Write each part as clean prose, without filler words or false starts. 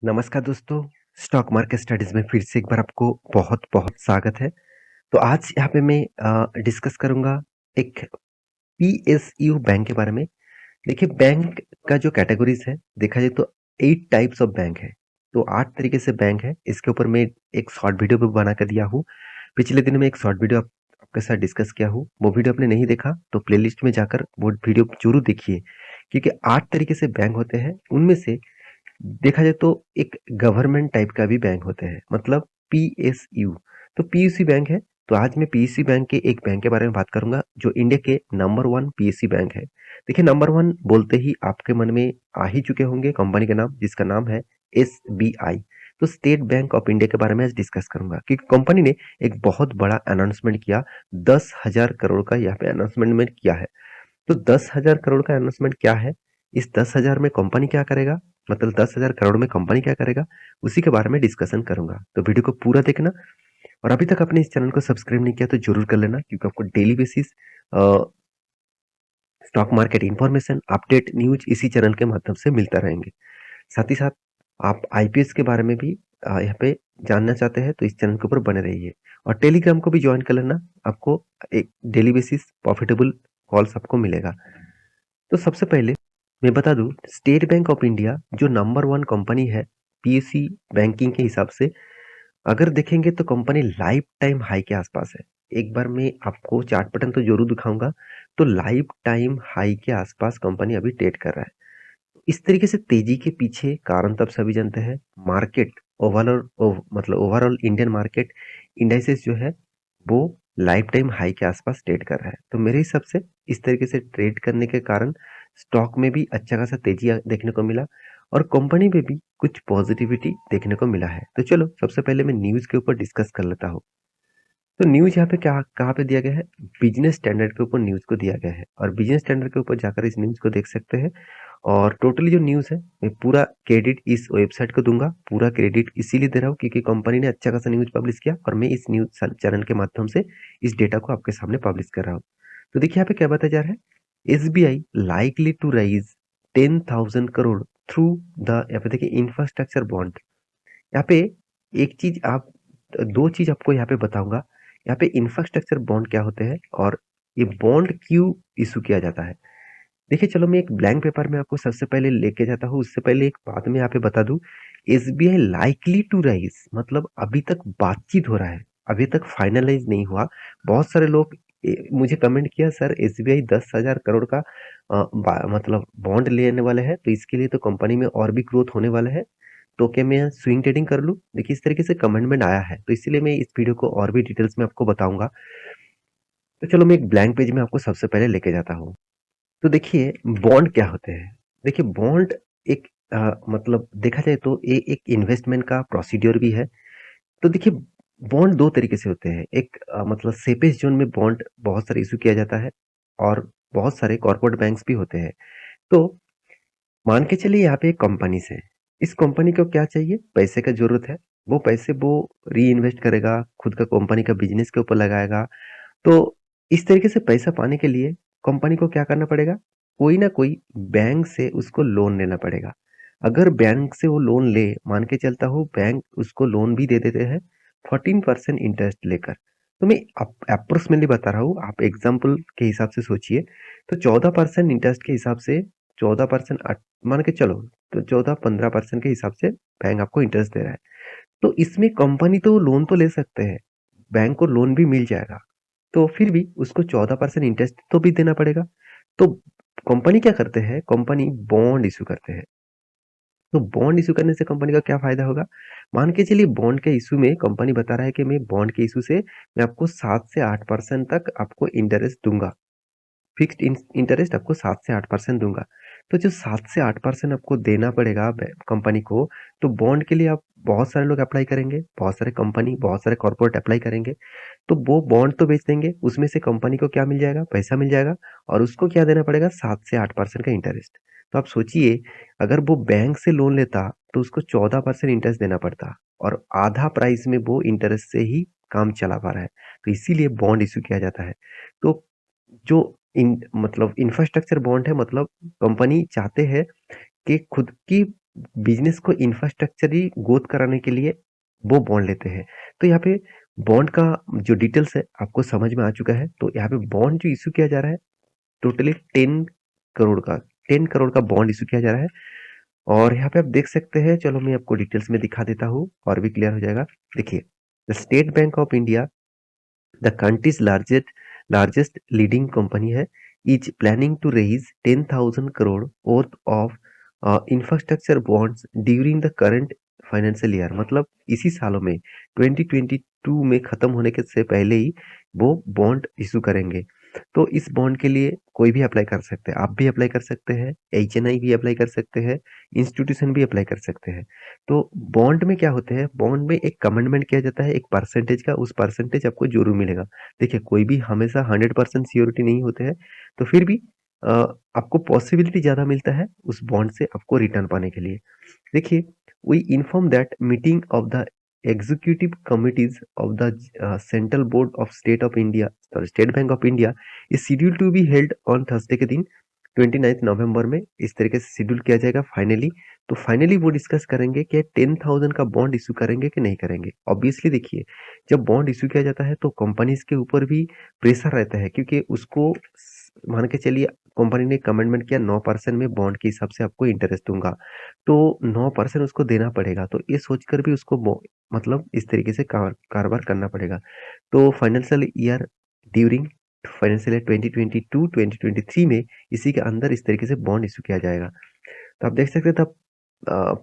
नमस्कार दोस्तों, stock market studies में फिर से एक बार आपको बहुत-बहुत स्वागत है। तो आज यहाँ पे मैं डिस्कस करूँगा एक पीएसयू बैंक के बारे में। देखिए बैंक का जो कैटेगरीज़ है, देखा जाए तो 8 टाइप्स ऑफ बैंक है। तो 8 तरीके से बैंक है, इसके ऊपर मैं एक शॉर्ट वीडियो भी बना के दिया हूँ। पिछले दिनों में एक शॉर्ट वीडियो आपके साथ डिस्कस किया हूँ, वो वीडियो आपने नहीं देखा तो प्लेलिस्ट में जाकर वो वीडियो ज़रूर देखिए। क्योंकि 8 तरीके से बैंक होते हैं, उनमें से देखा जाए तो एक गवर्नमेंट टाइप का भी बैंक होते हैं मतलब पीएसयू। तो पीएसयू बैंक है। तो आज मैं पीएसयू बैंक के एक बैंक के बारे में बात करूंगा जो इंडिया के नंबर वन पीएसयू बैंक है। देखिए नंबर वन बोलते ही आपके मन में आ ही चुके होंगे कंपनी का नाम, जिसका नाम है एसबीआई। तो स्टेट बैंक ऑफ इंडिया के बारे में आज डिस्कस करूंगा क्योंकि कंपनी ने एक बहुत बड़ा अनाउंसमेंट किया। 10,000 करोड़ का यहाँ पे अनाउंसमेंट में किया है। तो 10,000 करोड़ का इन्वेस्टमेंट क्या है? इस 10,000 में कंपनी क्या करेगा? मतलब 10,000 करोड़ में कंपनी क्या करेगा? उसी के बारे में डिस्कशन करूंगा। तो वीडियो को पूरा देखना। और अभी तक आपने इस चैनल को सब्सक्राइब नहीं किया तो जरूर कर लेना, क्योंकि आपको daily basis stock market information, update, news इसी चैनल के माध्यम से मिलता रहेंगे। साथ ही साथ आप आईपीएस के बारे में भी यहाँ पे जानना चाहते हैं तो इस चैनल के ऊपर बने रहिए। और टेलीग्राम को भी ज्वाइन कर लेना, आपको एक डेली बेसिस प्रॉफिटेबल कॉल्स आपको मिलेगा। तो सबसे पहले मैं बता दूं, स्टेट बैंक ऑफ इंडिया जो नंबर वन कंपनी है पीएससी बैंकिंग के हिसाब से, अगर देखेंगे तो कंपनी लाइफ टाइम हाई के आसपास है। एक बार मैं आपको चार्ट पैटर्न तो जरूर दिखाऊंगा। तो लाइफ टाइम हाई के आसपास कंपनी अभी ट्रेड कर रहा है। इस तरीके से तेजी के पीछे कारण तब सभी जानते हैं। मार्केट ओवरऑल मतलब ओवरऑल इंडियन मार्केट इंडाइसेस जो है वो लाइफ टाइम हाई के आसपास ट्रेड कर रहा है। तो मेरे हिसाब से इस तरीके से ट्रेड करने के कारण स्टॉक में भी अच्छा खासा तेजी देखने को मिला और कंपनी में भी कुछ पॉजिटिविटी देखने को मिला है। तो चलो सबसे पहले मैं न्यूज के ऊपर डिस्कस कर लेता हूँ। तो न्यूज यहाँ पे क्या कहाँ पे दिया गया है? बिजनेस स्टैंडर्ड के ऊपर न्यूज को दिया गया है और बिजनेस स्टैंडर्ड के ऊपर जाकर इस न्यूज को देख सकते हैं। और टोटली जो न्यूज है मैं पूरा क्रेडिट इस वेबसाइट को दूंगा। पूरा क्रेडिट इसीलिए दे रहा हूँ क्योंकि कंपनी ने अच्छा खासा न्यूज पब्लिश किया और मैं इस न्यूज चैनल के माध्यम से इस डेटा को आपके सामने पब्लिश कर रहा हूँ। तो देखिए यहाँ पे क्या बताया जा रहा है। SBI likely to raise 10,000 crore through the, यहाँ पे देखिए, इंफ्रास्ट्रक्चर बॉन्ड। यहाँ पे एक चीज आप दो चीज आपको यहाँ पे बताऊंगा। यहाँ पे इंफ्रास्ट्रक्चर बॉन्ड क्या होते हैं और ये बॉन्ड क्यों इशू किया जाता है। देखिए चलो मैं एक ब्लैंक पेपर में आपको सबसे पहले लेके जाता हूँ। उससे पहले एक बात मैं यहाँ पे बता दूं। एसबीआई लाइकली टू राइज मतलब अभी तक बातचीत हो रहा है, अभी तक फाइनलाइज नहीं हुआ। बहुत सारे लोग मुझे कमेंट किया, सर एसबीआई 10,000 करोड़ का मतलब बॉन्ड लेने वाले हैं तो इसके लिए तो कंपनी में और भी ग्रोथ होने वाला है, तो क्या मैं स्विंग ट्रेडिंग कर लूँ? देखिए इस तरीके से कमेंटमेंट आया है तो इसीलिए मैं इस वीडियो को और भी डिटेल्स में आपको बताऊंगा। तो चलो मैं एक ब्लैंक पेज में आपको सबसे पहले लेके जाता हूँ। तो देखिए बॉन्ड क्या होते हैं। देखिए बॉन्ड एक मतलब देखा जाए तो ये एक इन्वेस्टमेंट का प्रोसीड्योर भी है। तो देखिए बॉन्ड दो तरीके से होते हैं। एक मतलब सेफेस्ट जोन में बॉन्ड बहुत सारे इशू किया जाता है और बहुत सारे कॉर्पोरेट बैंक्स भी होते हैं। तो मान के चलिए यहाँ पे एक कंपनी है। इस कंपनी को क्या चाहिए? पैसे का जरूरत है। वो पैसे वो री इन्वेस्ट करेगा, खुद का कंपनी का बिजनेस के ऊपर लगाएगा। तो इस तरीके से पैसा पाने के लिए कंपनी को क्या करना पड़ेगा? कोई ना कोई बैंक से उसको लोन लेना पड़ेगा। अगर बैंक से वो लोन ले, मान के चलता हूँ बैंक उसको लोन भी दे देते हैं 14% इंटरेस्ट लेकर। तो मैं अप्रोक्सीमेटली बता रहा हूँ, आप एग्जाम्पल के हिसाब से सोचिए। तो 14% इंटरेस्ट के हिसाब से 14% मान के चलो, तो 14-15% के हिसाब से बैंक आपको इंटरेस्ट दे रहा है। तो इसमें कंपनी तो लोन तो ले सकते हैं, बैंक को लोन भी मिल जाएगा, तो फिर भी उसको 14% इंटरेस्ट तो भी देना पड़ेगा। तो कंपनी क्या करते हैं? कंपनी बॉन्ड इशू करते हैं। तो बॉन्ड इशू करने से कंपनी का क्या फायदा होगा? मान के चलिए बॉन्ड के इशू में कंपनी बता रहा है कि मैं बॉन्ड के इशू से मैं आपको 7 से 8% तक आपको इंटरेस्ट दूंगा। फिक्स्ड इंटरेस्ट आपको 7 से 8% दूंगा। तो जो 7 से 8% आपको देना पड़ेगा कंपनी को, तो बॉन्ड के लिए आप बहुत सारे लोग अप्लाई करेंगे, बहुत सारे कंपनी, बहुत सारे कॉर्पोरेट अप्लाई करेंगे। तो वो बॉन्ड तो बेच देंगे, उसमें से कंपनी को क्या मिल जाएगा? पैसा मिल जाएगा। और उसको क्या देना पड़ेगा? 7 से 8% का इंटरेस्ट। तो आप सोचिए, अगर वो बैंक से लोन लेता तो उसको 14% इंटरेस्ट देना पड़ता और आधा प्राइस में वो इंटरेस्ट से ही काम चला पा रहा है। तो इसीलिए बॉन्ड इशू किया जाता है। तो जो इन मतलब इंफ्रास्ट्रक्चर बॉन्ड है, मतलब कंपनी चाहते हैं कि खुद की बिजनेस को इंफ्रास्ट्रक्चरली ग्रोथ कराने के लिए वो बॉन्ड लेते हैं। तो यहाँ पे बॉन्ड का जो डिटेल्स है आपको समझ में आ चुका है। तो यहाँ पे बॉन्ड जो इशू किया जा रहा है टोटली 10 करोड़ का 10 करोड़ का बॉन्ड इशू किया जा रहा है। और यहाँ पे आप देख सकते हैं, चलो मैं आपको डिटेल्स में दिखा देता हूँ और भी क्लियर हो जाएगा। देखिए, the State bank of India, the country's largest leading company है, is planning to raise 10,000 crore worth of infrastructure bonds during the current financial year. मतलब इसी सालों में 2022 में खत्म होने के से पहले ही वो बॉन्ड इशू करेंगे। तो इस बॉन्ड के लिए कोई भी अप्लाई कर सकते हैं, आप भी अप्लाई कर सकते हैं, HNI भी अप्लाई कर सकते हैं, इंस्टीट्यूशन भी अप्लाई कर सकते हैं। तो बॉन्ड में क्या होते हैं, बॉन्ड में एक कमिटमेंट किया जाता है एक परसेंटेज का, उस परसेंटेज आपको जरूर मिलेगा। देखिए, कोई भी हमेशा 100% सियोरिटी नहीं होते हैं, तो फिर भी अ, आपको पॉसिबिलिटी ज्यादा मिलता है उस बॉन्ड से आपको रिटर्न पाने के लिए। देखिए, we inform that meeting of the executive committees of the central board of state of India, sorry state bank of India, is schedule to be held on Thursday के दिन 29 नवंबर में। इस तरीके से शेड्यूल किया जाएगा फाइनली। तो फाइनली वो डिस्कस करेंगे कि 10,000 का बॉन्ड इशू करेंगे कि नहीं करेंगे। ऑब्वियसली देखिए, जब बॉन्ड इशू किया जाता है तो कंपनीज के ऊपर भी प्रेशर रहता है, क्योंकि उसको मान के चलिए कंपनी ने कमिटमेंट किया 9% में बॉन्ड के हिसाब से आपको इंटरेस्ट दूंगा, तो 9% उसको देना पड़ेगा। तो ये सोचकर भी उसको मतलब इस तरीके से कारोबार करना पड़ेगा। तो financial year during financial year 2022-2023 में इसी के अंदर इस तरीके से बॉन्ड इशू किया जाएगा। तो आप देख सकते हैं, तब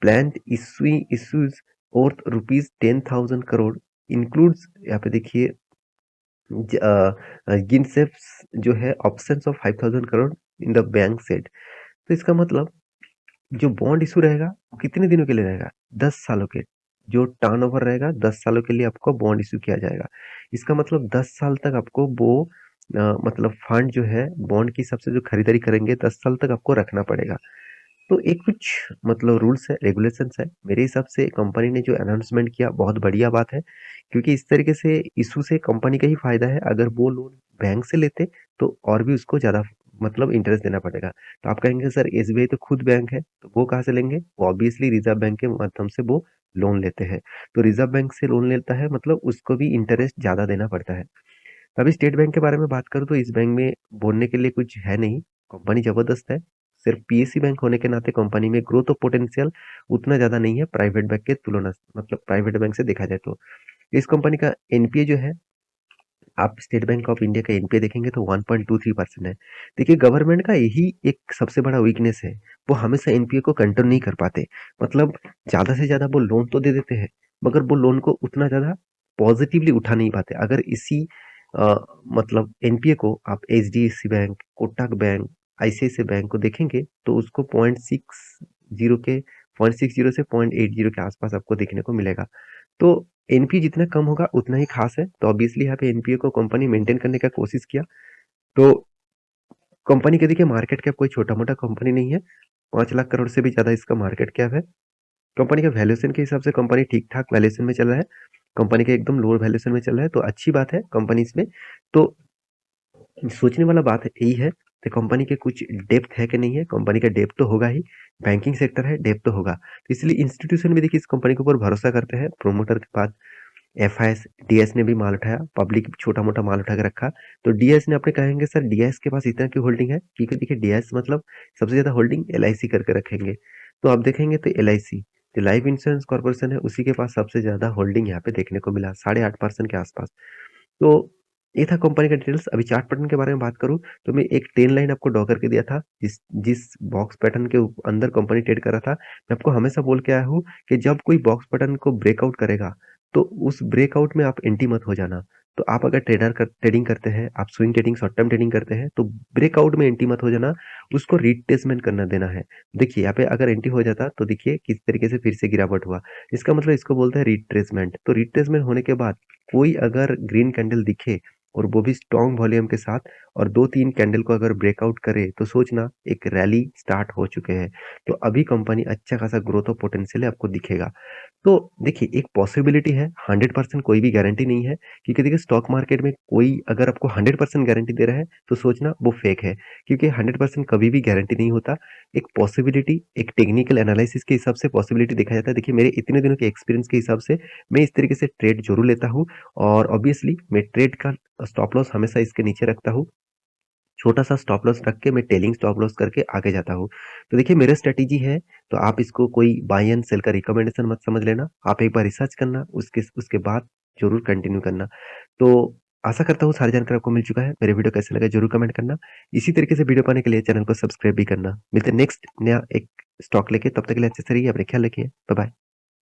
प्लान इश्यूज और ₹10,000 करोड़ इंक्लूड्स, यहाँ पे देखिए गिनसेप्स जो है options of 5,000 crore in the bank set. तो इसका मतलब जो बॉन्ड इशू रहेगा वो कितने दिनों के लिए रहेगा, 10 सालों के। जो टर्नओवर रहेगा 10 सालों के लिए आपको बॉन्ड इशू किया जाएगा। इसका मतलब 10 साल तक आपको वो मतलब फंड जो है बॉन्ड के हिसाब से जो खरीदारी करेंगे 10 साल तक आपको रखना पड़ेगा। तो एक कुछ मतलब रूल्स है, रेगुलेशंस है। मेरे हिसाब से कंपनी ने जो अनाउंसमेंट किया बहुत बढ़िया बात है, क्योंकि इस तरीके से इशू से कंपनी का ही फायदा है। अगर वो लोन बैंक से लेते तो और भी उसको ज्यादा मतलब इंटरेस्ट देना पड़ेगा। तो आप कहेंगे सर SBI तो खुद बैंक है, तो वो कहाँ से लेंगे? वो ऑब्वियसली रिजर्व बैंक के माध्यम से वो लोन लेते हैं। तो रिजर्व बैंक से लोन लेता है मतलब उसको भी इंटरेस्ट ज्यादा देना पड़ता है। अभी स्टेट बैंक के बारे में बात करूँ तो इस बैंक में बोलने के लिए कुछ है नहीं, कंपनी जबरदस्त है। सिर्फ PSU बैंक होने के नाते कंपनी में ग्रोथ और पोटेंशियल उतना ज्यादा नहीं है प्राइवेट बैंक के तुलना, मतलब प्राइवेट बैंक से देखा जाए तो। इस कंपनी का NPA जो है, आप स्टेट बैंक ऑफ इंडिया का NPA देखेंगे तो 1.23% है। देखिए, गवर्नमेंट का यही एक सबसे बड़ा वीकनेस है, वो हमेशा NPA को कंट्रोल नहीं कर पाते। मतलब ज्यादा से ज्यादा वो लोन तो दे देते हैं, मगर वो लोन को उतना ज्यादा पॉजिटिवली उठा नहीं पाते। अगर इसी अ, मतलब NPA को आप HDFC bank, Kotak bank, ICICI bank को देखेंगे तो उसको 0.60 से 0.80 के आसपास आपको देखने को मिलेगा। तो NPA जितना कम होगा उतना ही खास है। तो ऑब्वियसली यहाँ पे NPA को कंपनी मेंटेन करने का कोशिश किया। तो कंपनी के देखिए मार्केट कैप कोई छोटा मोटा कंपनी नहीं है, 5 लाख करोड़ से भी ज्यादा इसका मार्केट कैप है। कंपनी का वैल्यूएशन के हिसाब से कंपनी ठीक ठाक वैल्यूएशन में चल रहा है, कंपनी का एकदम लोअर वैल्यूएशन में चल रहा है, तो अच्छी बात है कंपनी इसमें। तो सोचने वाला बात यही है कि कंपनी के कुछ डेप्थ है कि नहीं है। कंपनी का डेप्थ तो होगा ही, बैंकिंग सेक्टर है, डेप्थ तो होगा। तो इसलिए इंस्टीट्यूशन भी देखिए इस कंपनी के ऊपर भरोसा करते हैं। प्रोमोटर के बाद FIS DS ने भी माल उठाया, पब्लिक छोटा मोटा माल उठा के रखा। तो DS ने अपने कहेंगे सर DS के पास इतना क्यों होल्डिंग है, क्योंकि देखिए DS मतलब सबसे ज्यादा होल्डिंग LIC करके रखेंगे। तो आप देखेंगे तो LIC जो लाइफ इंश्योरेंस कॉर्पोरेशन है उसी के पास सबसे ज्यादा होल्डिंग यहाँ पे देखने को मिला, 8.5% के आसपास। तो ये था कंपनी का डिटेल्स। अभी चार्ट पैटर्न के बारे में बात करूं तो मैं एक 10 लाइन आपको ड्रॉ करके दिया था, जिस जिस बॉक्स पैटर्न के अंदर कंपनी ट्रेड कर रहा था। मैं आपको हमेशा बोल के आया हूँ कि जब कोई बॉक्स पैटर्न को ब्रेकआउट करेगा तो उस ब्रेकआउट में आप एंटी मत हो जाना। तो आप अगर ट्रेडिंग करते हैं, आप swing trading short term trading करते हैं, तो ब्रेकआउट में एंटी मत हो जाना, उसको रिट्रेसमेंट करना देना है। देखिए यहाँ पे अगर एंटी हो जाता तो देखिए किस तरीके से फिर से गिरावट हुआ। इसका मतलब इसको बोलते हैं रिट्रेसमेंट। तो रिट्रेसमेंट होने के बाद कोई अगर ग्रीन कैंडल दिखे और वो भी स्ट्रॉन्ग वॉल्यूम के साथ, और 2-3 कैंडल को अगर ब्रेकआउट करे तो सोचना एक रैली स्टार्ट हो चुके हैं। तो अभी कंपनी अच्छा खासा ग्रोथ ऑफ पोटेंशियल है, आपको दिखेगा। तो देखिए, एक पॉसिबिलिटी है, 100% कोई भी गारंटी नहीं है, क्योंकि देखिए स्टॉक मार्केट में कोई अगर आपको 100% गारंटी दे रहा है तो सोचना वो फेक है, क्योंकि 100% कभी भी गारंटी नहीं होता। एक पॉसिबिलिटी, एक टेक्निकल एनालिसिस के हिसाब से पॉसिबिलिटी देखा जाता है। देखिए मेरे इतने दिनों के एक्सपीरियंस के हिसाब से मैं इस तरीके से ट्रेड जरूर लेता हूँ, और ऑब्वियसली मैं ट्रेड का स्टॉप लॉस हमेशा इसके नीचे रखता हूँ। छोटा सा स्टॉप लॉस रख के मैं टेलिंग स्टॉप लॉस करके आगे जाता हूँ। तो देखिए मेरा स्ट्रेटेजी है, तो आप इसको कोई बाय एंड सेल का रिकमेंडेशन मत समझ लेना। आप एक बार रिसर्च करना, उसके उसके बाद जरूर कंटिन्यू करना। तो आशा करता हूँ सारी जानकारी आपको मिल चुका है। मेरे वीडियो कैसे लगा जरूर कमेंट करना। इसी तरीके से वीडियो पाने के लिए चैनल को सब्सक्राइब भी करना। मिलते हैं नेक्स्ट नया एक स्टॉक लेके, तब तक के लिए अच्छे से रहिए, अपने ख्याल रखिए। Bye bye.